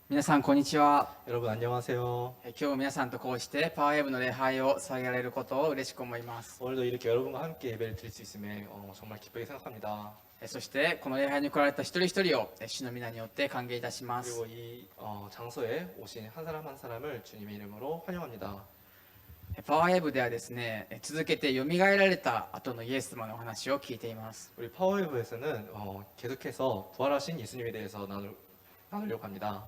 皆さんこんにちは。 여러분 안녕하세요. 今日皆さんとこうしてパワーウェブの礼拝を捧げられることを嬉しく思います。 오늘도 이렇게 여러분과 함께 예배를 드릴 수 있음에 정말 기쁘게 생각합니다. そしてこの礼拝に来られた一人一人を主の皆によって歓迎いたします。 그리고 이 장소에 오신 한 사람 한 사람을 주님의 이름으로 환영합니다. パワーウェブではですね、続けて蘇られた後のイエス様のお話を聞いています。 우리 파워웨브에서는 계속해서 부활하신 예수님에 대해서 나누려고 합니다.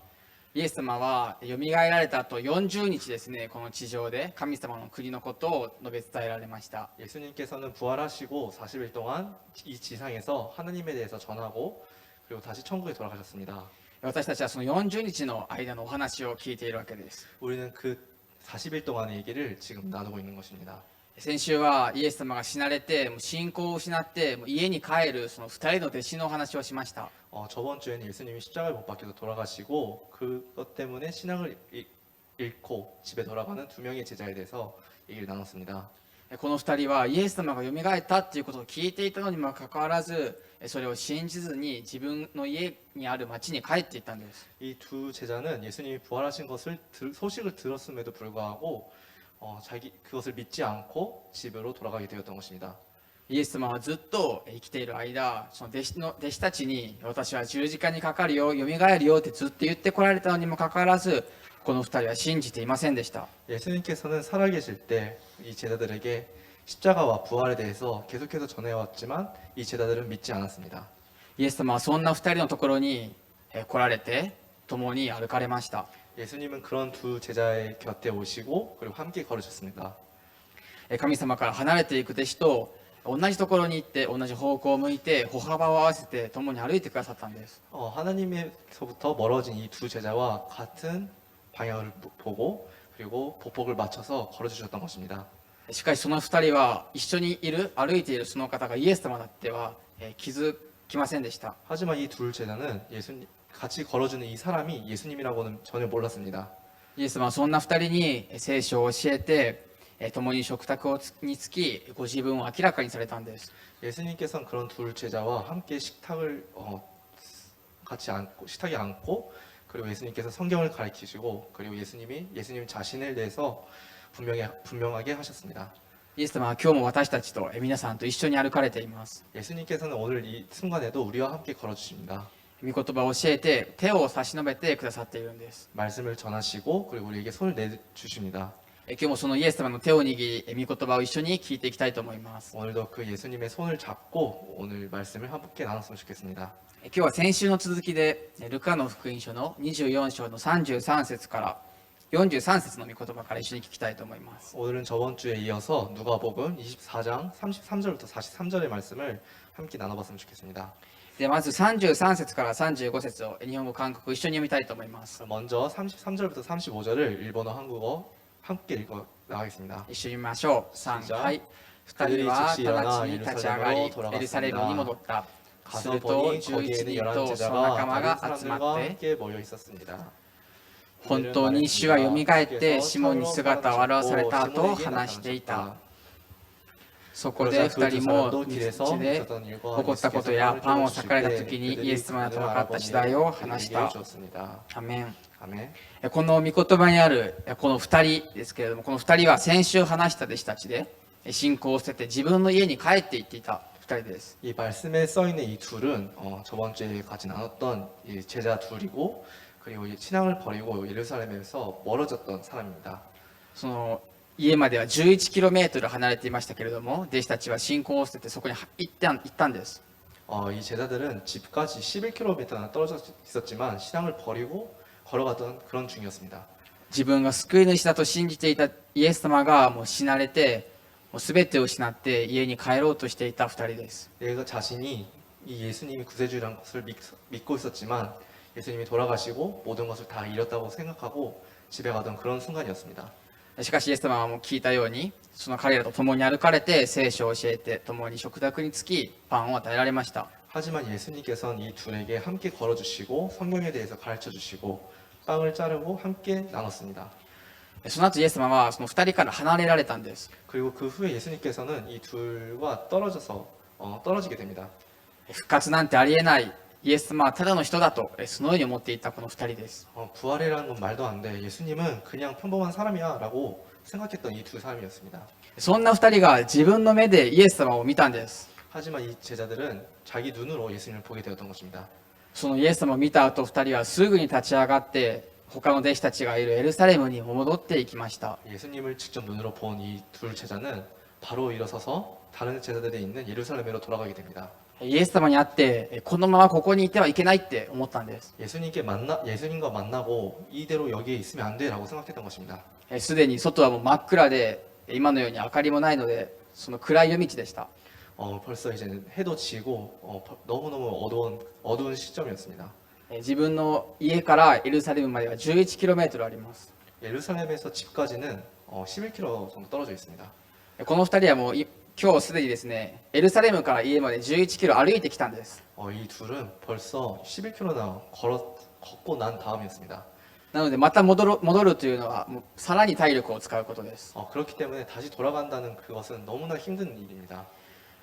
イエス様は蘇られた後40日ですね、この地上で神様の国のことを述べ伝えられました。 예수님께서는 부활하시고 40일 동안 이 지상에서 하나님에 대해서 전하고 그리고 다시 천국에 돌아가셨습니다. 私たちはその40日の間のお話を聞いているわけです。 우리는 그 40일 동안의 얘기를 지금 나누고 있는 것입니다. 先週はイエス様が死なれて信仰を失って家に帰るその2人の弟子のお話をしました。 저번 주에는 예수님이 십자가에 못 박혀서 돌아가시고 그것 때문에 신앙을 잃고 집에 돌아가는 두 명의 제자에 대해서 얘기를 나눴습니다. この2人はイエス様が蘇ったということを聞いていたのにもかかわらず、それを信じずに自分の家にある町に帰っていったんです。 이 두 제자는 예수님이 부활하신 소식을 들었음에도 불구하고 그것을 믿지 않고 집으로 돌아가게 되었던 것입니다. イエス様はずっと生きている間、その弟子たちに私は十字架にかかるよ、蘇るよってずっと言ってこられたのにもかかわらず、この2人は信じていませんでした。 예수님께서는 살아계실 때 이 제자들에게 십자가와 부활에 대해서 계속해서 전해왔지만 이 제자들은 믿지 않았습니다. イエス様はそんな2人のところに来られて共に歩かれました。 예수님은 그런 두 제자의 곁에 오시고 그리고 함께 걸으셨습니다. 神様から離れていく弟子と同じところに行って同じ方向を向いて歩幅を合わせて共に歩いてくださったんです。 하나님에서부터 멀어진 이 두 제자와 같은 방향을 보고 그리고 보폭을 맞춰서 걸어주셨던 것입니다. しかしその2人は一緒にいる歩いているその方がイエス様だっては気づきませんでした。 하지만 이 둘 제자는 같이 걸어주는 이 사람이 예수님이라고는 전혀 몰랐습니다. イエス様はそんな2人に聖書を教えて共に食卓につきご自分を明らかにされたんです。 예수님께서는 그런 둘 제자와 함께 식탁에 앉고 그리고 예수님께서 성경을 가르치시고 그리고 예수님 자신에 대해서 분명하게 하셨습니다. イエス様は今日も私たちと皆さんと一緒に歩かれています。 예수님께서는 오늘 이 순간에도 우리와 함께 걸어주십니다. 御言葉を教えて手を差し伸べてくださっているんです。 말씀을 전하시고 그리고 우리에게 손을 내주십니다. 今日もそのイエス様の手を握り御言葉を一緒に聞いていきたいと思います。 오늘도 그 예수님의 손을 잡고 오늘 말씀을 함께 나눴으면 좋겠습니다. 今日は先週の続きでルカの福音書の24章の33節から43節の御言葉から一緒に聞きたいと思います。 오늘은 저번 주에 이어서 누가복음 24장 33절부터 43절의 말씀을 함께 나눠봤으면 좋겠습니다. でまず33節から35節を日本語韓国一緒に読みたいと思います。 먼저 33절부터 35절을 일본어 한국어 함께 읽어 나가겠습니다. 一緒に見ましょう。3、じゃあはい。2人は直ちに立ち上がりエルサレムに戻った。す 가서 ると 보니 11 거기에는 人 11とその 제자가 仲間が 다른 集まっ 사람들과 て 함께 모여 있었습니다. 本当に主がよみがえってシモンに姿を現されたと話していた。そこで2人も道で起こったことやパンを裂かれた時にイエス様と分かった次第を話した。アメン。 아멘. この御言葉にあるこの2人ですけれども、この2人は先週話した弟子たちで信仰を捨てて自分の家に帰って行っていた2人です。 이 말씀에 써 있는 이 둘은 저번 주에 같이 나눴던 이 제자 둘이고 그리고 이 신앙을 버리고 예루살렘에서 멀어졌던 사람입니다. その家までは 11km 離れていましたけれども、弟子たちは信仰を捨ててそこに行ったんです。 이 제자들은 집까지 11km나 떨어져 있었지만 신앙을 버리고 걸어가던 그런 중이었습니다. 自分が救い主だと信じていたイエス様がもう死なれて、もう全てを失って家に帰ろうとしていた2人です。 내가 자신이 이 예수님이 구세주라는 것을 믿고 있었지만 예수님이 돌아가시고 모든 것을 다 잃었다고 생각하고 집에 가던 그런 순간이었습니다. しかしイエス様はもう聞いたように、その彼らと共に歩かれて聖書を教えて共に食卓につきパンを与えられました。 하지만 예수님께서는 이 둘에게 함께 걸어주시고 성경에 대해서 가르쳐주시고 빵을 자르고 함께 나눴습니다. その後イエス様はその2人から離れられたんです。 그리고 그 후에 예수님께서는 이 둘과 떨어지게 됩니다. 復活なんてありえない、イエス様はただの人だとそのように思っていたこの2人です。 부활이라는 건 말도 안 돼. 예수님은 그냥 평범한 사람이야라고 생각했던 이 두 사람이었습니다. そんな2人が自分の目でイエス様を見たんです。 하지만 이 제자들은 자기 눈으로 예수님을 보게 되었던 것입니다. そのイエス様を見た後2人はすぐに立ち上がって他の弟子たちがいるエルサレムに戻っていきました。 예수님을 직접 눈으로 본 이 둘 제자는 바로 일어서서 다른 제자들이 있는 예루살렘으로 돌아가게 됩니다. イエス様に会ってこのままここにいてはいけないって思ったんです。 예수님과 만나고 이대로 여기에 있으면 안 돼라고 생각했던 것입니다. すでに外はもう真っ暗で今のように明かりもないのでその暗い夜道でした。 벌써 이제는 해도 지고 너무너무 어두운 시점이었습니다. 自分の家からエルサレムまでは 11km あります。 예루살렘에서 집까지는 11km 정도 떨어져 있습니다. この2人はもう今日すでにですねエルサレムから家まで 11km 歩いてきたんです。 이 둘은 벌써 11km나 걷고 난 다음이었습니다. なのでまた戻るというのはもうさらに体力を使うことです。 그렇기 때문에 다시 돌아간다는 그것은 너무나 힘든 일입니다.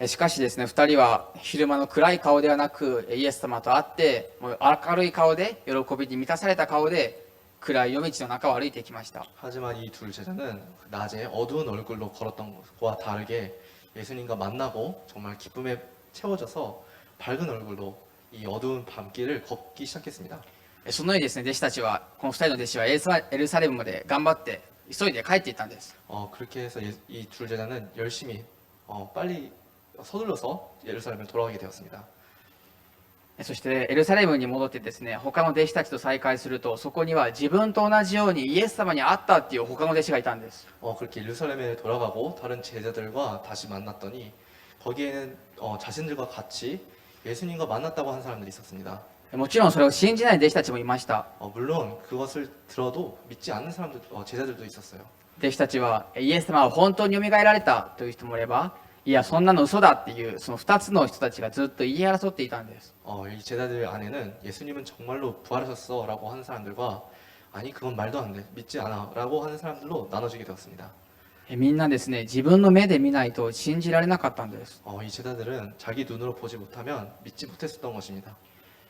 しかしですね2人は昼間の暗い顔ではなくイエス様と会ってもう明るい顔で喜びに満たされた顔で暗い夜道の中を歩いてきました。 하지만 이 둘 제자는 낮에 어두운 얼굴로 걸었던 것과 다르게 예수님과 만나고 정말 기쁨에 채워져서 밝은 얼굴로 이 어두운 밤길을 걷기 시작했습니다. そのようにですね弟子たちはこの2人の弟子はエルサレムまで頑張って急いで帰っていったんです。 그렇게 해서 이 둘 제자는 열심히 빨리 서둘러서 예루살렘에 돌아가게 되었습니다. そしてエルサレムに戻ってですね他の弟子たちと再会するとそこには自分と同じようにイエス様に会ったっていう他の弟子がいたんです。 그렇게 예루살렘에 돌아가고 다른 제자들과 다시 만났더니 거기에는 자신들과 같이 예수님과 만났다고 한 사람들이 있었습니다. もちろんそれを信じない弟子たちもいました。 물론 그것을 들어도 믿지 않는 사람들 제자들도 있었어요. 弟子たちはイエス様は本当によみがえられたという人もいればいやそんなの嘘だっていうその2つの人たちがずっと言い争っていたんです。 이 제자들 안에는 예수님은 정말로 부활하셨어라고 하는 사람들과 아니 그건 말도 안 돼 믿지 않아라고 하는 사람들로 나눠지게 되었습니다. みんなですね自分の目で見ないと信じられなかったんです。 이 제자들은 자기 눈으로 보지 못하면 믿지 못했었던 것입니다.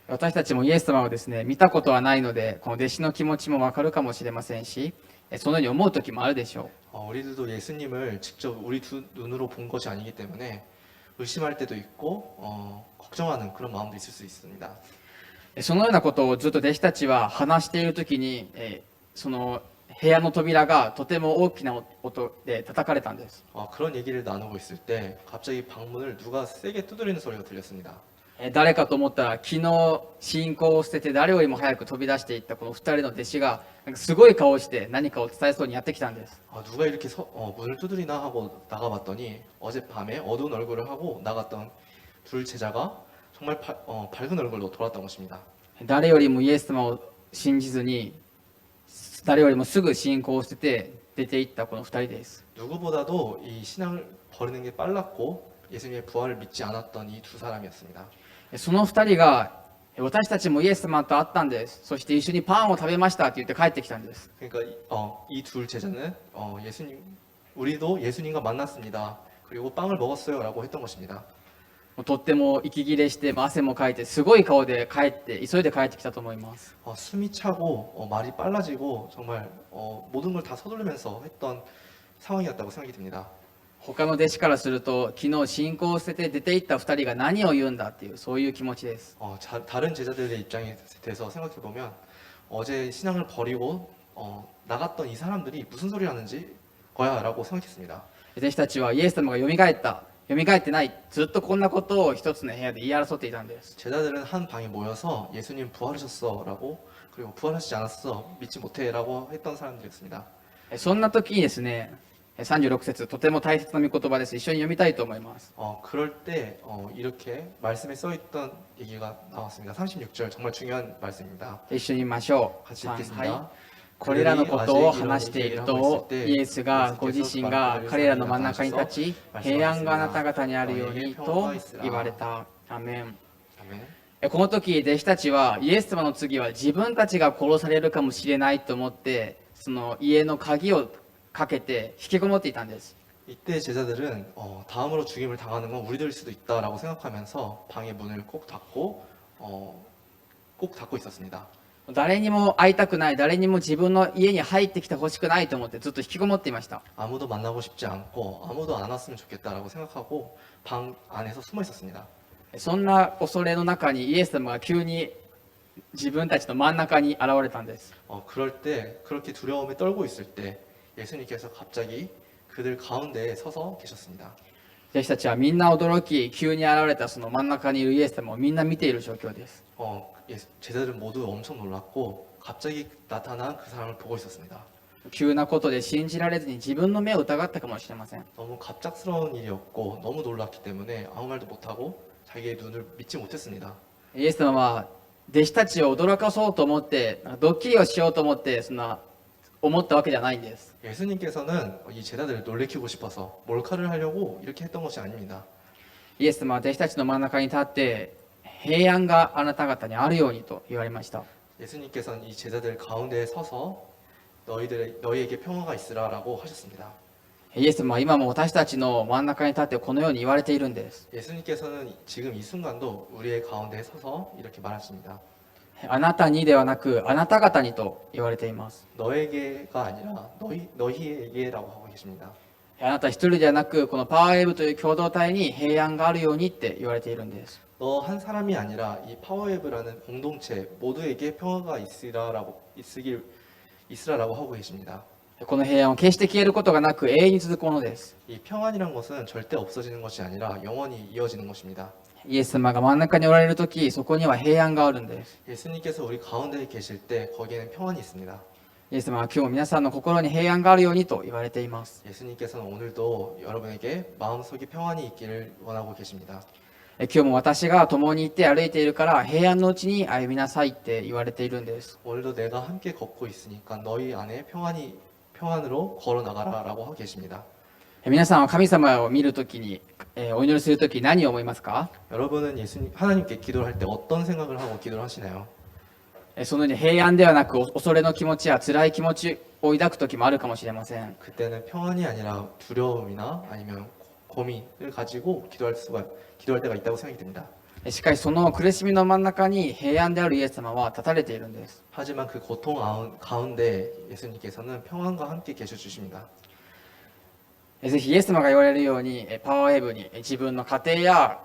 私たちもイエス様をですね見たことはないのでこの弟子の気持ちもわかるかもしれませんしそのように思う時もあるでしょう。 우리들도 예수님을 직접 우리 두 눈으로 본 것이 아니기 때문에 의심할 때도 있고 걱정하는 그런 마음도 있을 수 있습니다. そのようなことをずっと弟子たちは話している時にその部屋の扉がとても大きな音で叩かれたんです。 그런 얘기를 나누고 있을 때 갑자기 방문을 누가 세게 두드리는 소리가 들렸습니다. 誰かと思ったら昨日信仰を捨てて誰よりも早く飛び出していったこの2人の弟子がなんかすごい顔をして何かを伝えそうにやってきたんです。 누가 이렇게 문을 두드리나 하고 나가봤더니 어젯밤에 어두운 얼굴을 하고 나갔던 둘 제자가 정말 밝은 얼굴로 돌아왔던 것입니다. 誰よりもイエス様を信じずに誰よりもすぐ信仰を捨てて出ていったこの2人です。 누구보다도 이 신앙을 버리는 게 빨랐고 예수님의 부활을 믿지 않았던 이 두 사람이었습니다. その2人が私たちもイエス様と会ったんです。そして一緒にパンを食べましたって言って帰ってきたんです。 그러니까 이 둘 제자는 우리도 예수님과 만났습니다. 그리고 빵을 먹었어요라고 했던 것입니다. とっても息切れして汗もかいてすごい顔で急いで帰ってきたと思います。 숨이 차고 말이 빨라지고 정말 모든 걸 다 서두르면서 했던 상황이었다고 생각이 듭니다. 他の弟子からすると昨日信仰を捨てて出て行った2人が何を言うんだっていうそういう気持ちです。 다른 제자들의 입장에 대해서 생각해 보면 어제 신앙을 버리고 나갔던 이 사람들이 무슨 소리를 하는지 거야라고 생각했습니다. 弟子たちはイエス様がよみがえってないずっとこんなことを一つの部屋で言い争っていたんです。 제자들은 한 방에 모여서 예수님 부활하셨어라고 그리고 부활하시지 않았어 믿지 못해라고 했던 사람들이었습니다. そんな時にですね36節とても大切な御言葉です。一緒に読みたいと思います。 그럴 때 이렇게 말씀에 써있던 얘기가 나왔습니다. 36절 정말 중요한 말씀입니다. 一緒に見ましょう。 같이 읽겠습니다. これらのことを話しているとイエスがご自身が彼らの真ん中に立ち平安があなた方にあるようにと言われた。アメン。 この時弟子たちはイエス様の次は自分たちが殺されるかもしれないと思ってその家の鍵をかけて引きこもっていたんです。 이때 제자들은 다음으로 죽임을 당하는 건 우리들일 수도 있다라고 생각하면서 방의 문을 꼭 닫고 꼭 닫고 있었습니다. 誰にも会いたくない、誰にも自分の家に入ってきてほしくないと思ってずっと引きこもっていました。 아무도 만나고 싶지 않고 아무도 안 왔으면 좋겠다라고 생각하고 방 안에서 숨어 있었습니다. そんな恐れの中にイエス様が急に自分たちの真ん中に現れたんです。 그럴 때 그렇게 두려움에 떨고 있을 때 예수님께서 갑자기 그들 가운데에 서서 계셨습니다. 弟子たちはみんな驚き、急に現れたその真ん中にいるイエス様をみんな見ている状況です。 제자들은 모두 엄청 놀랐고 갑자기 나타난 그 사람을 보고 있었습니다. 急なことで信じられずに自分の目を疑ったかもしれません。 너무 갑작스러운 일이었고 너무 놀랐기 때문에 아무 말도 못하고 자기의 눈을 믿지 못했습니다. イエス様は弟子たちを驚かそうと思ってドッキリをしようと思って思ったわけじゃないんです。 예수님께서는 이 제자들을 놀래키고 싶어서 몰카를 하려고 이렇게 했던 것이 아닙니다. イエス様は弟子たちの真ん中に立って平安があなた方にあるようにと言われました。 예수님께서는 이 제자들 가운데에 서서 너희에게 평화가 있으라라고 하셨습니다. イエス様は今も私たちの真ん中に立ってこのように言われているんです。 예수님께서는 지금 이 순간도 우리의 가운데에 서서 이렇게 말하십니다. あなたにではなくあなた方にと言われています。 너에게가 아니라 너희에게라고 하고 계십니다. あなた一人ではなくこのパワーウェーブという共同体に平安があるようにって言われているんです。 너 한 사람이 아니라 이 파워웨브라는 공동체 모두에게 평화가 있으라라고 하고 계십니다. この平安を決して消えることがなく永遠に続くものです。 이 평안이란 것은 절대 없어지는 것이 아니라 영원히 이어지는 것입니다. イエス様が真ん中におられるとき、そこには平安があるんです。 예수님께서 우리 가운데에 계실 때 거기에는 평안이 있습니다. イエス様は今日も皆さんの心に平安があるようにと言われています。 예수님께서는 오늘도 여러분에게 마음속에 평안이 있기를 원하고 계십니다. 今日も私が共に行って歩いているから平安のうちに歩みなさいって言われているんです。 오늘도 내가 함께 걷고 있으니까 너희 안에 평안으로 걸어 나가라라고 하고 계십니다. 皆さんは神様を見るときに、お祈りするとき何を思いますか？ 여러분은 하나님께 기도를 할 때 어떤 생각을 하고 기도를 하시나요? そのように平安ではなく恐れの気持ちや辛い気持ちを抱くときもあるかもしれません。 그때는 평안이 아니라 두려움이나 아니면 고민을 가지고 기도할 때가 있다고 생각이 듭니다. しかしその苦しみの真ん中に平安であるイエス様は立たれているんです。 하지만 그 고통 가운데 예수님께서는 평안과 함께 계셔 주십니다. ぜひイエス様が言われるようにパワーウェーブに自分の家庭や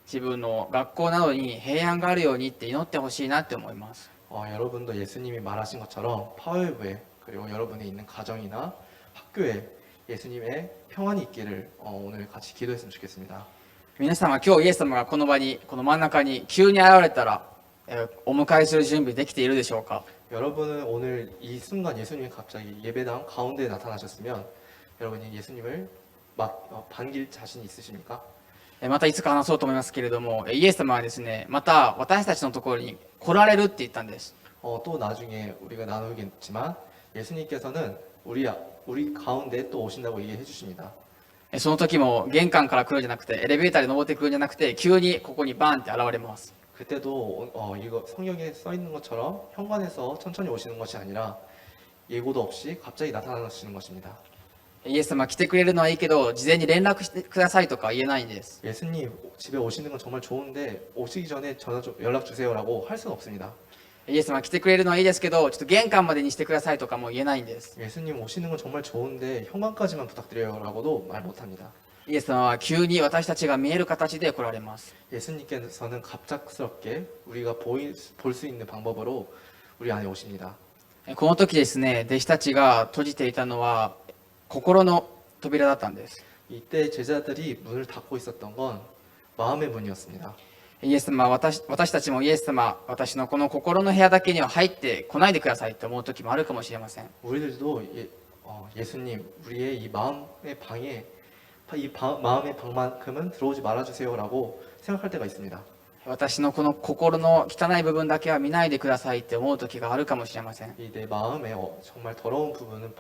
自分の学校などに平安があるようにって祈ってほしいなって思います。 여러분도 예수님이 말하신 것처럼 파워웨브에 그리고 여러분이 있는 가정이나 학교에 예수님의 평안이 있기를 오늘 같이 기도했으면 좋겠습니다. 皆さんは今日イエス様がこの場にこの真ん中に急に現れたらお迎えする準備できているでしょうか？ 여러분은 오늘 이 순간 예수님이 갑자기 예배당 가운데에 나타나셨으면 여러분이 예수님을 막 반길 자신 있으십니까? またいつか話そうと思いますけれども、イエス様はですね、また私たちのところに来られるって言ったんです。 또 나중에 우리가 나누겠지만 예수님께서는 우리 가운데 또 오신다고 얘기해 주십니다. その時も玄関から来るんじゃなくてエレベーターで登ってくるんじゃなくて急にここにバーンって現れます。 그때도 이거 성경에 써 있는 것처럼 현관에서 천천히 오시는 것이 아니라 예고도 없이 갑자기 나타나시는 것입니다. イエス様来てくれるのはいいけど事前に連絡してくださいとか言えないんです。 예수님 집에 오시는 건 정말 좋은데 오시기 전에 연락 주세요라고 할 수는 없습니다. イエス様来てくれるのはいいですけどちょっと玄関までにしてくださいとかも言えないんです。 예수님 오시는 건 정말 좋은데 현관까지만 부탁드려요라고도 말 못합니다. イエス様は急に私たちが見える形で来られます。 예수님께서는 갑작스럽게 우리가 볼 수 있는 방법으로 우리 안에 오십니다. この時ですね、弟子たちが閉じていたのは心の扉だったんです。 이때 제자들이 문을 닫고 있었던 건 마음의 문이었습니다. イエス様は私たちもイエス様、私のこの心の部屋だけには入ってこないでくださいと思う時もあるかもしれません。 우리들도 예수님 우리의 이 마음의 방에 마음의 방만큼은 들어오지 말아주세요라고 생각할 때가 있습니다. 私のこの心の汚い部分だけは見ないでくださいって思う時があるかもしれません。 이 내 마음의 정말 더러운 부분은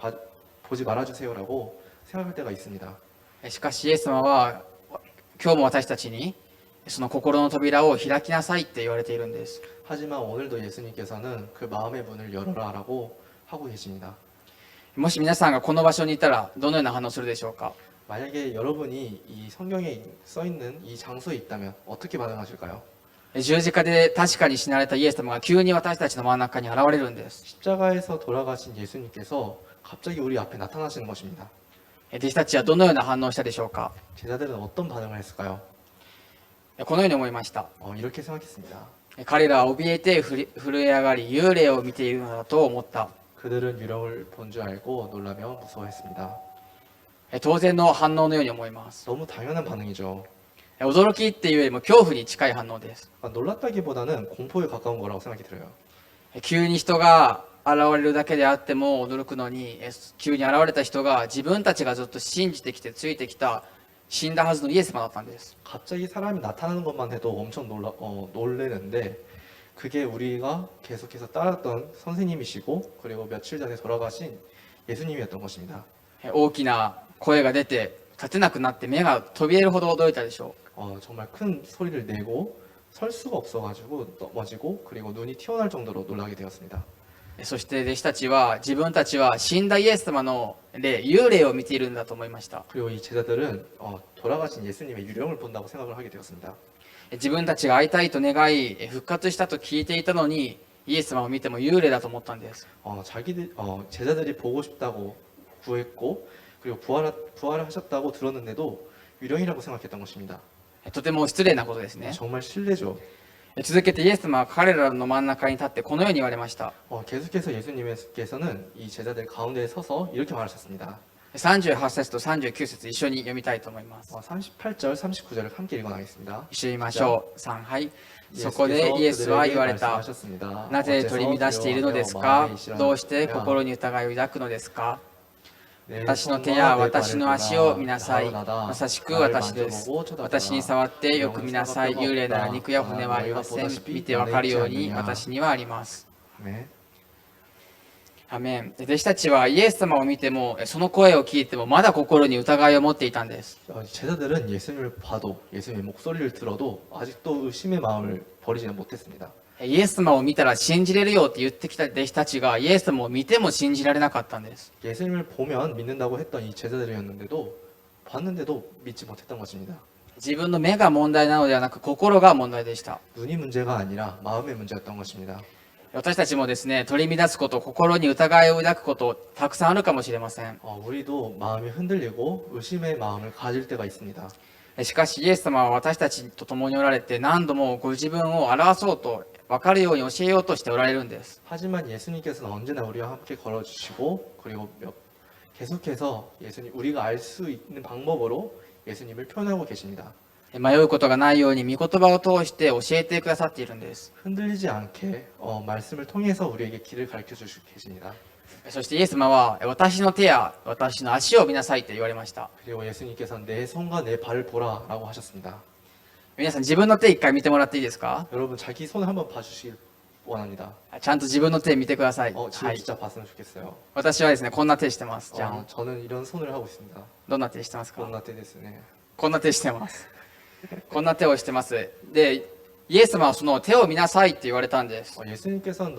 보지 말아주세요라고 생각할 때가 있습니다. しかしイエス様は今日も私たちにその心の扉を開きなさいって言われているんです。 하지만 오늘도 예수님께서는 그 마음의 문을 열어라라고 하고 계십니다. もし皆さんがこの場所にいたらどのような反応するでしょうか？ 만약에 여러분이 이 성경에 써 있는 이 장소에 있다면 어떻게 반응하실까요? 十字架で確かに死なれたイエス様が急に私たちの真ん中に現れるんです。 십자가에서 돌아가신 예수님께서 갑자기 우리 앞에 나타나시는 것입니다. 弟子たちはどのような反応をしたでしょうか。 제자들은 어떤 반응을 했을까요? このように思いました。 이렇게 생각했습니다. 彼らは怯えて震え上がり幽霊を見ているのだと思った。 그들은 유령을 본 줄 알고 놀라며 무서워했습니다. 当然の反応のように思います。 너무 당연한 반응이죠. 驚きっていうよりも恐怖に近い反応です。 놀랐다기보다는 공포에 가까운 거라고 생각이 들어요. 急に人が現れるだけであっても驚くのに、急に現れた人が自分たちがずっと信じてきてついてきた死んだはずのイエス様だったんです。 갑자기 사람이 나타나는 것만 해도 엄청 놀래는데 그게 우리가 계속해서 따랐던 선생님이시고 그리고 며칠 전에 돌아가신 예수님이었던 것입니다. 大きな声が出て立てなくなって目が飛び出るほど驚いたでしょ 정말 큰 소리를 내고 설 수가 없어가지고 넘어지고 그리고 눈이 튀어나올 정도로 놀라게 되었습니다. う。そして弟子たちは自分たちは死んだイエス様の幽霊を見ているんだと思いました。 그리고 이 제자들은 돌아가신 예수님의 유령을 본다고 생각을 하게 되었습니다. 自分たちが会いたいと願い復活したと聞いていたのにイエス様を見ても幽霊だと思ったんです。 제자들이 보고 싶다고 구했고 그리고 부활을 하셨다고 들었는데도 유령이라고 생각했던 것입니다. とても失礼なことですね。 정말 실례죠. 続けてイエス様は彼らの真ん中に立ってこのように言われました。 계속해서 예수님께서는 이 제자들 가운데에 서서 이렇게 말하셨습니다. 38節と39節一緒に読みたいと思います。 38절, 39절을 함께 읽어나가겠습니다. 一緒に言いましょう。3、はい。そこでイエスは言われた。なぜ取り乱しているのですか。どうして心に疑いを抱くのですか。私の手や私の足を見なさい。まさしく私です。私に触ってよく見なさい。幽霊なら肉や骨はありません。見てわかるように私にはあります。アメン。弟子たちはイエス様を見てもその声を聞いてもまだ心に疑いを持っていたんです。 제자들은 예수님을 봐도 예수님의 목소리를 들어도 아직도 의심의 마음을 버리지는 못했습니다. イエス様を見たら信じれるよって言ってきた弟子たちがイエス様を見ても信じられなかったんです。 예수님을 보면 믿는다고 했던 이 제자들이었는데도 봤는데도 믿지 못했던 것입니다. 自分の目が問題なのではなく心が問題でした。 눈이 문제가 아니라 마음의 문제였던 것입니다. 私たちもですね、取り乱すこと、心に疑いを抱くことたくさんあるかもしれません。 우리도 마음이 흔들리고 의심의 마음을 가질 때가 있습니다. しかしイエス様は私たちと共におられて何度もご自分を表そうと分かるように教えようとしておられるんです。 하지만 예수님께서는 언제나 우리와 함께 걸어주시고 그리고 계속해서 우리가 알 수 있는 방법으로 예수님을 표현하고 계십니다. 迷うことがないように御言葉を通して教えてくださっているんです。 흔들리지 않게 말씀을 통해서 우리에게 길을 가르쳐 주시고 계십니다. そしてイエス様は私の手や私の足を見なさいと言われました。 그리고 예수님께서는 내 손과 내 발을 보라라고 하셨습니다. 皆さん自分の手一回見てもらっていいですか。 여러분 자기 손을 한번 봐주시길 원합니다. ちゃんと自分の手見てください。 지금 はい。 진짜 봤으면 좋겠어요. 私はですね、こんな手してます。じゃあ、 저는 이런 손을 하고 있습니다. どんな手してますか。 곤나 때 됐으네. こんな手してます。こんな手をしてます。で、イエス様はその手を見なさいって言われたんです。 예수님께서는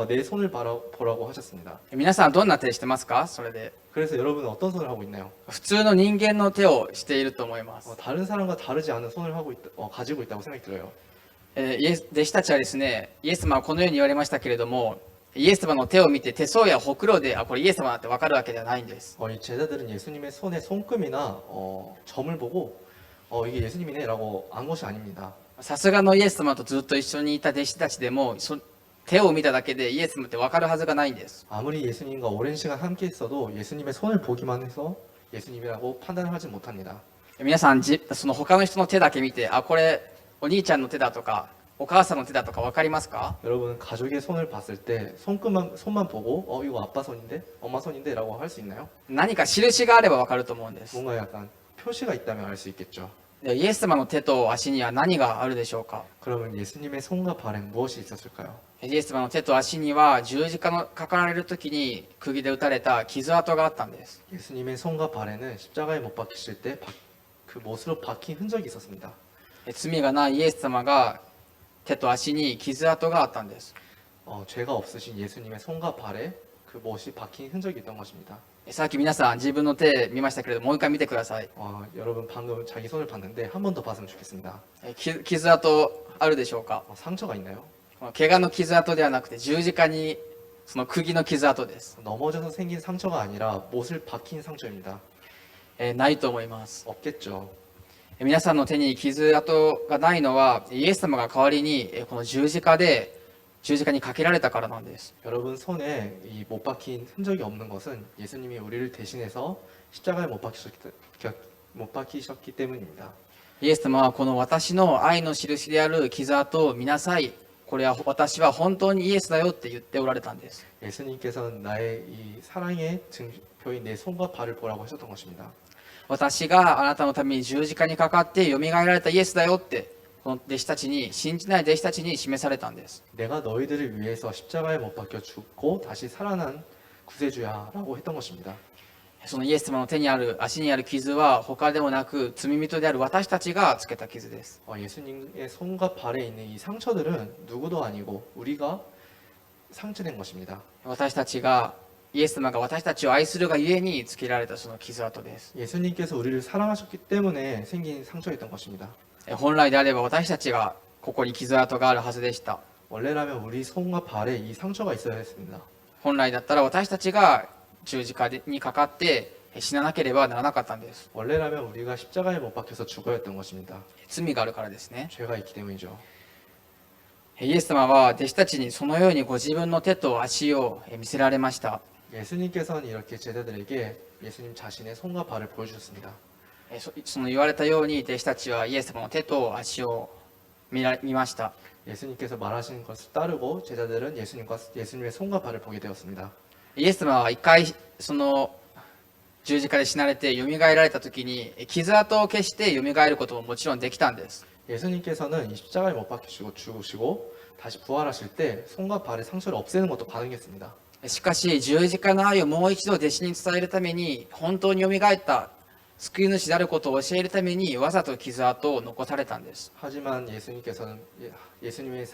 내 손을 보라고 하셨습니다. 皆さんどんな手してますか。それで 그래서 여러분은 어떤 손을 하고 있나요? 普通の人間の手をしていると思います。 다른 사람과 다르지 않은 손을 가지고 있다고 생각이 들어요. 弟子たちはですね、イエス様はこのように言われましたけれども、イエス様の手を見て手相やほくろでこれイエス様だって分かるわけではないんです。 이 제자들은 예수님의 손에 손금이나 점을 보고 이게 예수님이네라고 안 것이 아닙니다. さすがのイエス様とずっと一緒にいた弟子たちでも手を見ただけでイエス様って分かるはずがないんです。 아무리 예수님과 오랜 시간 함께 있어도 예수님의 손을 보기만 해서 예수님이라고 판단을 하지 못합니다. 皆さんその他の人の手だけ見てこれお兄ちゃんの手だとかお母さんの手だとか分かりますか。 여러분 가족의 손을 봤을 때 손만 보고 이거 아빠 손인데 엄마 손인데라고 할 수 있나요? 何か印があれば分かると思うんです。 뭔가 약간 표시가 있다면 알 수 있겠죠. イエス様の手と足には何があるでしょうか。 그러면 예수님의 손과 발엔 무엇이 있었을까요? イエス様の手と足には十字架のかかられる時に釘で打たれた傷跡があったんです。 예수님의 손과 발에는 십자가에 못 박히실 때 그 못으로 박힌 흔적이 있었습니다. 罪がないイエス様が手と足に傷跡があったんです。 죄가 없으신 예수님의 손과 발에 그 못이 박힌 흔적이 있던 것입니다. さっき皆さん自分の手見ましたけれども、もう一回見てください。 여러분 방금 자기 손을 봤는데 한 번 더 봤으면 좋겠습니다. 傷跡あるでしょうか。 상처가 있나요? 怪我の傷跡ではなくて十字架にその釘の傷跡です。 넘어져서 생긴 상처가 아니라 못을 박힌 상처입니다. ないと思います。 없겠죠. 皆さんの手に傷跡がないのはイエス様が代わりにこの十字架にかけられたからなんです。 여러분 손에 이 못 박힌 흔적이 없는 것은 예수님이 우리를 대신해서 십자가에 못 박히셨기 때문입니다. イエス様はこの私の愛の印である傷跡を見なさい。これは私は本当にイエスだよって言っておられたんです。 예수님께서는 나의 이 사랑의 증표인 내 손과 발을 보라고 하셨던 것입니다. 私があなたのために十字架にかかってよみがえられたイエスだよってこの弟子たちに信じない弟子たちに示されたんです。 내가 너희들을 위해서 십자가에 못 박혀 죽고 다시 살아난 구세주야라고 했던 것입니다. そのイエス様の手にある足にある傷は他でもなく罪人である私たちがつけた傷です。 예수님의 손과 발에 있는 이 상처들은 누구도 아니고 우리가 상처된 것입니다. 私たちがイエス様が私たちを愛するがゆえにつけられたその傷跡です。 예수님께서 우리를 사랑하셨기 때문에 생긴 상처였던 것입니다. 本来であれば私たちがここに傷跡があるはずでした。 원래라면 우리 손과 발에 이 상처가 있어야 했습니다. 本来だったら私たちが十字架にかかって死ななければならなかったんです。 원래라면 우리가 십자가에 못 박혀서 죽어야 했던 것입니다. 罪があるからですね。 죄가 있기 때문이죠. イエス様は弟子たちにそのようにご自分の手と足を見せられました。 예수님께서는 이렇게 제자들에게 예수님 자신의 손과 발을 보여주셨습니다. その言われたように弟子たちはイエス様の手と足を見ました。 예수님께서 말하신 것을 따르고 제자들은 예수님의 손과 발을 보게 되었습니다. イエス様は一回その十字架で死なれてよみがえられた時に傷跡を消してよみがえることももちろんできたんです。 예수님께서는 이 십자가에 못 박히시고 죽으시고 다시 부활하실 때 손과 발의 상처를 없애는 것도 가능했습니다. しかし十字架の愛をもう一度弟子に伝えるために本当によみがえった救い主であることを教えるためにわざと傷跡を残されたんです。 하지만 예수님께서는 예수님의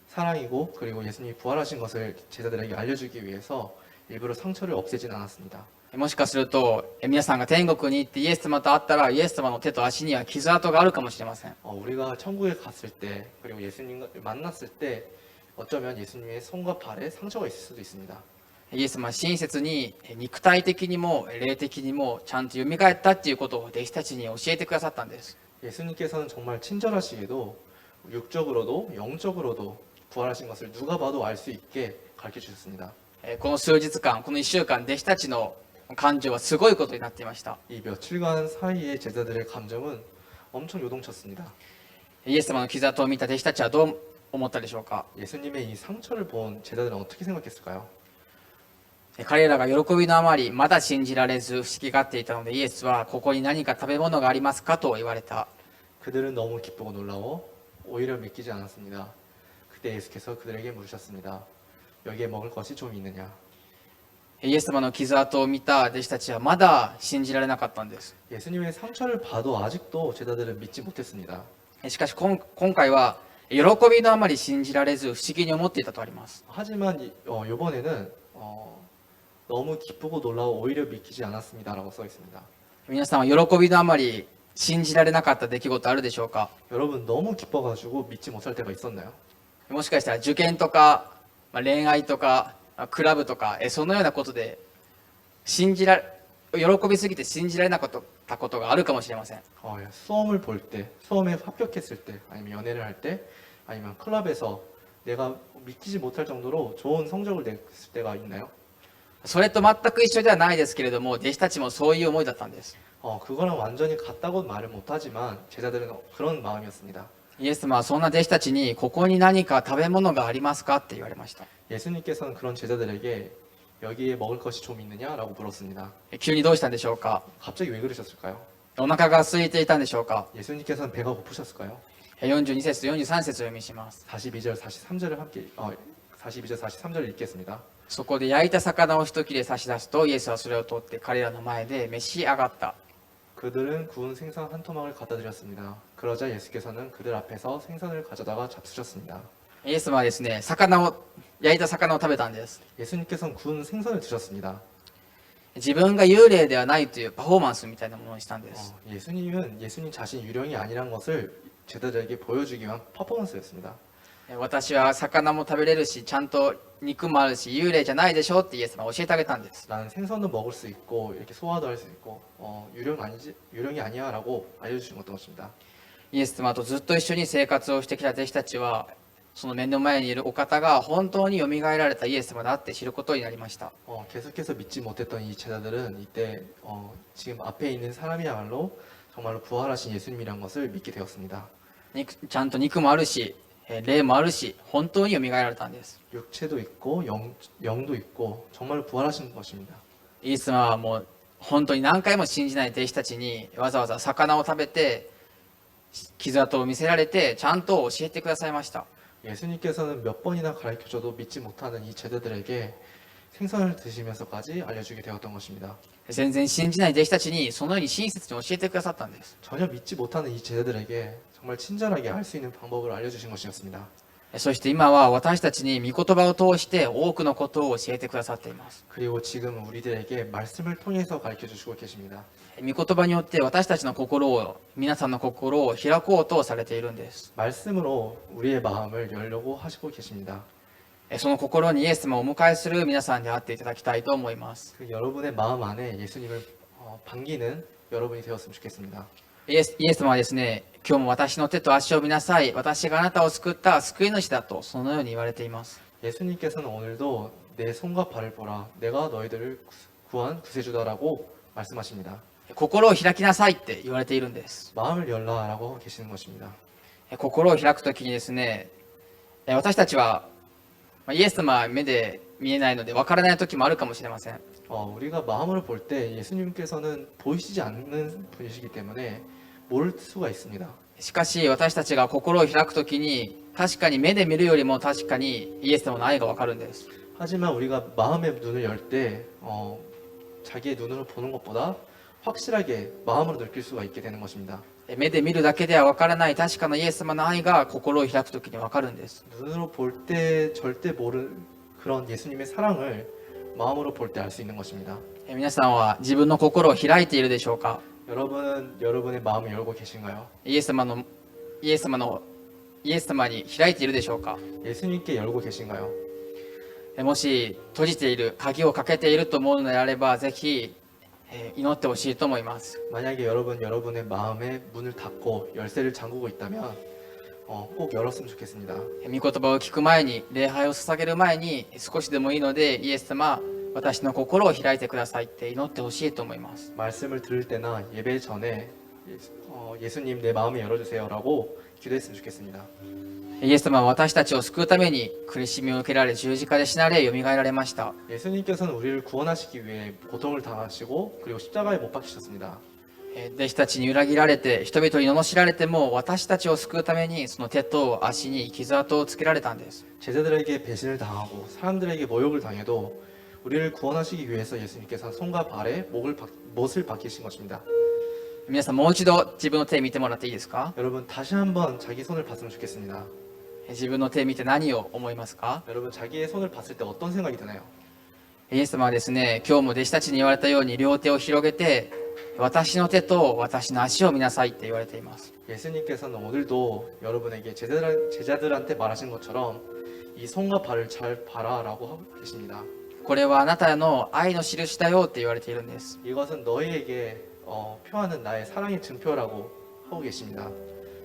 사랑이고 그리고 예수님이 부활하신 것을 제자들에게 알려주기 위해서 일부러 상처를 없애진 않았습니다. もしかすると皆さんが天国に行ってイエス様と会ったらイエス様の手と足には傷跡があるかもしれません。 우리가 천국에 갔을 때 그리고 예수님을 만났을 때 어쩌면 예수님의 손과 발에 상처가 있을 수도 있습니다. イエス様は親切に肉体的にも霊的にもちゃんとよみがえったっていうことを弟子たちに教えてくださったんです。 예수님께서는 정말 친절하시게도 육적으로도 영적으로도 부활하신 것을 누가 봐도 알 수 있게 가르쳐 주셨습니다. この数日間この1週間弟子たちの感情はすごいことになっていました。 이 며칠간 사이에 제자들의 감정은 엄청 요동쳤습니다. イエス様の傷跡を見た弟子たちはどう思ったでしょうか。 예수님의 이 상처를 본 제자들은 어떻게 생각했을까요? 彼らが喜びのあまりまだ信じられず不思議がっていたのでイエスはここに何か食べ物がありますかと言われた。 그들은 너무 기쁘고 놀라워 오히려 믿기지 않았습니다. 그때 예수께서 그들에게 물으셨습니다. 여기에 먹을 것이 좀 있느냐? イエス様の傷跡を見た弟子たちはまだ信じられなかったんです。 예수님의 상처를 봐도 아직도 제자들은 믿지 못했습니다. しかし今回は喜びのあまり信じられず不思議に思っていたとあります。 하지만 이번에는 너무 기쁘고 놀라워 오히려 믿기지 않았습니다라고 써 있습니다. 皆さんは喜びのあまり信じられなかった出来事あるでしょうか。 여러분 너무 기뻐가지고 믿지 못할 때가 있었나요? もしかしたら受験とか恋愛とかクラブとかそのようなことで喜びすぎて信じられなかったことがあるかもしれません。 수험을 볼 때, 수험에 합격했을 때, 아니면 연애를 할 때, 아니면 클럽에서 내가 믿기지 못할 정도로 좋은 성적을 냈을 때가 있나요? それと全く一緒ではないですけれども弟子たちもそういう思いだったんです。 그거랑 완전히 같다고 말을 못하지만 제자들은 그런 마음이었습니다. イエス様はそんな弟子たちにここに何か食べ物がありますかって言われました。 예수님께서는 그런 제자들에게 여기에 먹을 것이 좀 있느냐라고 물었습니다. 急にどうしたんでしょうか。 갑자기 왜 그러셨을까요? お腹が空いていたんでしょうか。 예수님께서는 배가 고프셨을까요? 42節と43節を読みします。 42절, 43절을 함께 42절, 43절을 읽겠습니다. そこで焼いた魚を一切れ差し出すとイエスはそれを取って彼らの前で召し上がった。 그들은 구운 생선 한 토막을 갖다 드렸습니다. 그러자 예수께서는 그들 앞에서 생선을 가져다가 잡수셨습니다. イエス様はですね、焼いた魚を食べたんです。 예수님께서는 구운 생선을 드셨습니다. 自分が幽霊ではないというパフォーマンスみたいなものにしたんです。 예수님은 예수님 자신 유령이 아니란 것을 제자들에게 보여주기 위한 퍼포먼스였습니다. 私は魚も食べれるし、ちゃんと肉もあるし、幽霊じゃないでしょってイエス様は教えてあげたんです。 나는 생선도 먹을 수 있고 이렇게 소화도 할 수 있고 유령이 아니야라고 알려주신 것입니다. イエス様とずっと一緒に生活をしてきた弟子たちは、その目の前にいるお方が本当によみがえられたイエス様だって知ることになりました。 계속해서 믿지 못했던 이 제자들은 이때 지금 앞에 있는 사람이야말로 정말로 부활하신 예수님이란 것을 믿게 되었습니다. ちゃんと肉もあるし、霊もあるし、本当によみがえられたんです。 육체도 있고 영도 있고 정말로 부활하신 것입니다. イエス様はもう本当に何回も信じない弟子たちにわざわざ魚を食べて傷跡を見せられてちゃんと教えてくださいました。 예수님께서는 몇 번이나 가르쳐줘도 믿지 못하는 이 제자들에게 생선을 드시면서까지 알려주게 되었던 것입니다. 全然信じない弟子たちにそのように親切に教えてくださったんです。 전혀 믿지 못하는 이 제자들에게 정말 친절하게 알 수 있는 방법을 알려주신 것이었습니다. そして今は私たちに御言葉を通して多くのことを教えてくださっています。 그리고 지금 우리들에게 말씀을 통해서 가르쳐 주시고 계십니다. 御言葉によって私たちの心を、皆さんの心を開こうとされているんです。 말씀으로 우리의 마음을 열려고 하시고 계십니다. その心にイエス様をお迎えする皆さんであっていただきたいと思います。 그 여러분의 마음 안에 예수님을 반기는 여러분이 되었으면 좋겠습니다. イエス様はですね、今日も私の手と足を見なさい、私があなたを救った救い主だとそのように言われています。 예수님께서는 오늘도 내 손과 발을 보라, 내가 너희들을 구한 구세주다라고 말씀하십니다. 心を開きなさいって言われているんです。 마음을 열라라고 하고 계시는 것입니다. 心を開くときにですね、私たちはイエス様は目で見えないので分からない時もあるかもしれません。 우리가 마음으로 볼 때 예수님께서는 보이시지 않는 분이시기 때문에 모를 수가 있습니다. しかし私たちが心を開くときに確かに目で見るよりも確かにイエス様の愛が分かるんです。 하지만 우리가 마음의 눈을 열 때 자기의 눈으로 보는 것보다 확실하게 마음으로 느낄 수가 있게 되는 것입니다. 目で見るだけでは分からない確かなイエス様の愛が心を開くときに分かるんです。 눈으로 볼 때 절대 모르는 그런 예수님의 사랑을 마음으로 볼 때 알 수 있는 것입니다. 皆さんは自分の心を開いているでしょうか。 여러분은 여러분의 마음을 열고 계신가요? イエス様に開いているでしょうか。 예수님께 열고 계신가요? もし閉じている、鍵をかけていると思うのであればぜひ祈ってほしいと思います。 만약에 여러분의 마음에 문을 닫고 열쇠를 잠그고 있다면 꼭 열었으면 좋겠습니다. 御言葉を聞く前に、礼拝を捧げる前に少しでもいいのでイエス様、私の心を開いてくださいって祈ってほしいと思います。 말씀을 들을 때나 예배 전에 예수님 내 마음을 열어주세요라고 기도했으면 좋겠습니다. イエス様は私たちを救うために苦しみを受けられ十字架で死なれよみがえられました。 예수님께서는 우리를 구원하시기 위해 고통을 당하시고 그리고 십자가에 못 박히셨습니다. 弟子たちに裏切られて人々に罵られても私たちを救うためにその手と足に傷跡をつけられたんです。 제자들에게 배신을 당하고 사람들에게 모욕을 당해도 우리를 구원하시기 위해서 예수님께서는 손과 발에 못을 박히신 것입니다. 皆さんもう一度自分の手見てもらっていいですか。 여러분 다시 한번 자기 손을 봤으면 좋겠습니다. 自分の手見て何を思いますか。 여러분 자기의 손을 봤을 때 어떤 생각이 드나요? イエス様はですね、今日も弟子たちに言われたように両手を広げて私の手と私の足を見なさいって言われています。 예수님께서는 오늘도 여러분에게 제자들한테 말하신 것처럼 이 손과 발을 잘 봐라라고 하고 계십니다. これはあなたの愛の印だよって言われているんです。 이것은 너희에게 표하는 나의 사랑의 증표라고 하고 계십니다.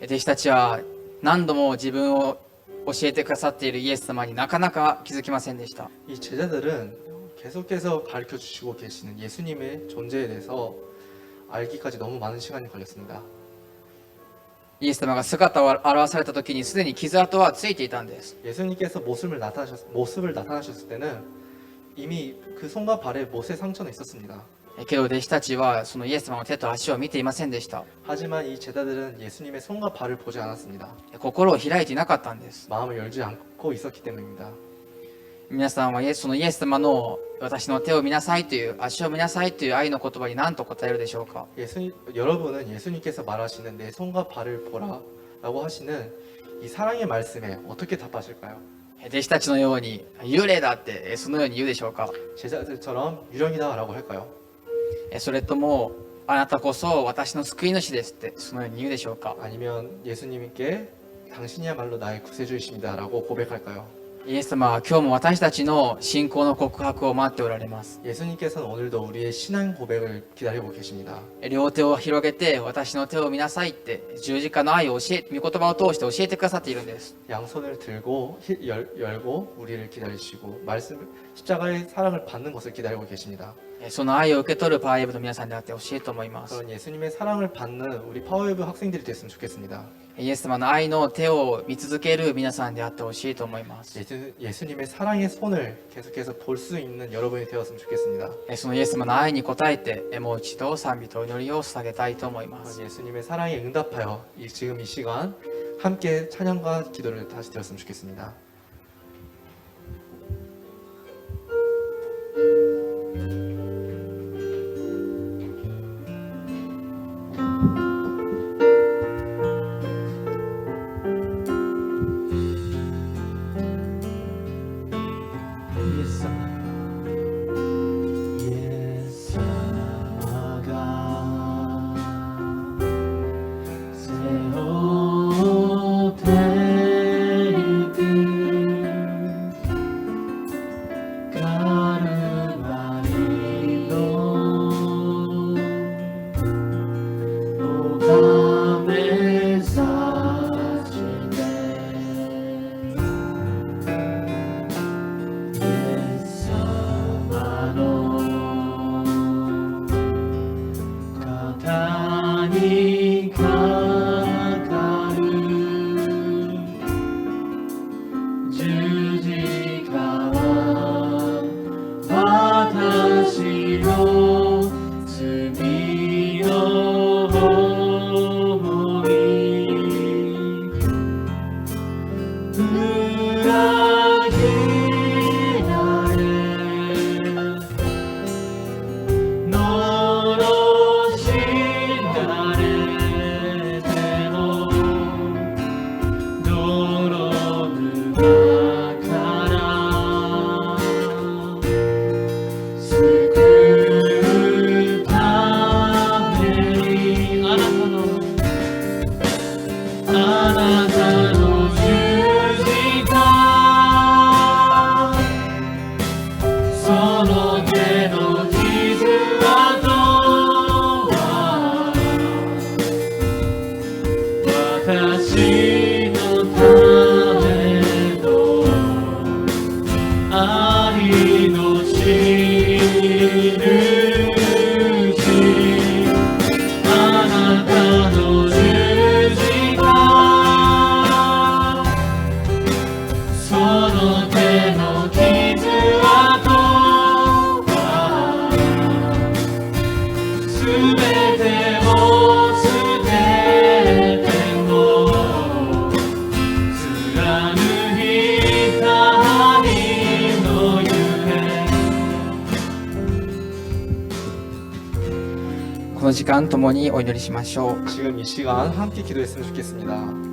弟子たちは何度も自分を教えてくださっているイエス様になかなか気づきませんでした。 이 제자들은 계속해서 가르쳐 주시고 계시는 예수님의 존재에 대해서 알기까지 너무 많은 시간이 걸렸습니다. イエス様が姿を現された時にすでに傷跡はついていたんです。 예수님께서 모습을 나타나셨을 때는 이미 그 손과 발에 못의 상처는 있었습니다. けど弟子たちはそのイエス様の手と足を見ていませんでした。 하지만 이 제자들은 예수님의 손과 발을 보지 않았습니다. 心を開いていなかったんです。 마음을 열지 않고 있었기 때문입니다. 皆さんはそのイエス様の私の手を見なさいという足を見なさいという愛の言葉に何と答えるでしょうか。 여러분은 예수님께서 말하시는 내 손과 발을 보라라고 하시는 이 사랑의 말씀에 어떻게 답하실까요? 弟子たちのように幽霊だってそのように言うでしょうか。 제자들처럼 유령이다라고 할까요? それともあなたこそ私の救い主ですってそのように言うでしょうか。 아니면 예수님께 당신이야말로 나의 구세주이십니다라고 고백할까요? イエス様は今日も私たちの信仰の告白を待っておられます。 예수님께서는 오늘도 우리의 신앙 고백을 기다리고 계십니다. 両手を広げて私の手を見なさいって十字架の愛を御言葉を通して教えてくださっているんです。 양손을 들고 열고 우리를 기다리시고 말씀 십자가의 사랑을 받는 것을 기다리고 계십니다. その愛を受け取るパワーウェブの皆さんであってほしいと思います。 그런 예수님의 사랑을 받는 우리 파워웨브 학생들이 됐으면 좋겠습니다. イエス様の愛の手を見続ける皆さんであってほしいと思います。 예수님의 사랑의 손을 계속해서 볼 수 있는 여러분이 되었으면 좋겠습니다. そのイエス様の愛に応えてもう一度賛美と祈りを捧げたいと思います。 예수님의 사랑에 응답하여 지금 이 시간 함께 찬양과 기도를 다시 드렸으면 좋겠습니다.この時間共にお祈りしましょう。 지금 이 시간 함께 기도했으면 좋겠습니다.